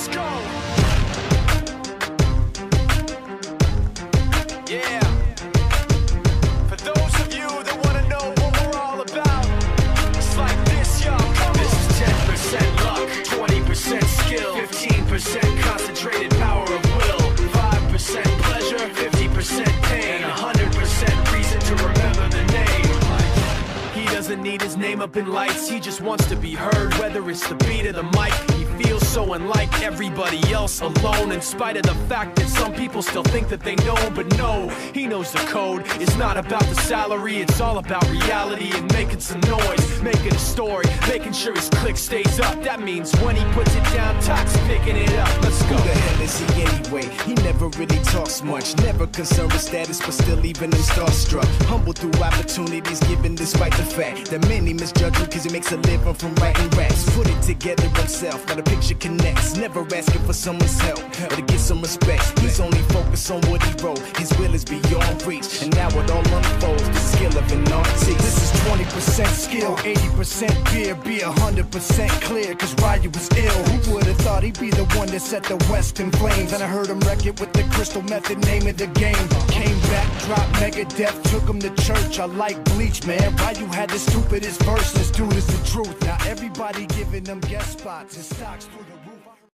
let's go. Yeah. For those of you that want to know what we're all about, it's like this, y'all. This is 10% luck, 20% skill, 15% concentrated power of will, 5% pleasure, 50% pain, and 100% reason to remember the name. He doesn't need his name up in lights, he just wants to be heard, whether it's the beat of the mic. He feels so unlike everybody else, alone, in spite of the fact that some people still think that they know. But no, he knows the code. It's not about the salary, it's all about reality and making some noise, making a story, making sure his click stays up. That means when he puts it down, Tox picking it up. Let's go. Who the hell is he anyway? He never really talks much, never concerned with status, but still even him starstruck. Humble through opportunities given despite the fact that many misjudge him cause he makes a living from writing raps. Put it together himself, now the picture connects. Never asking for someone's help or to get some respect. He's only focused on what he wrote. His will is beyond reach, and now it all unfolds. The skill of an artist. This is 20% skill, 80% fear. Be 100% clear, cause Ryu was ill. Who would've thought he'd be the one that set the West in flames? And I heard him wreck it with the Crystal Method, name of the game. Came back, dropped Megadeth, took him to church. I like Bleach, man. Ryu had the stupidest verse. This dude is the truth. Now everybody giving them guest spots. His stocks through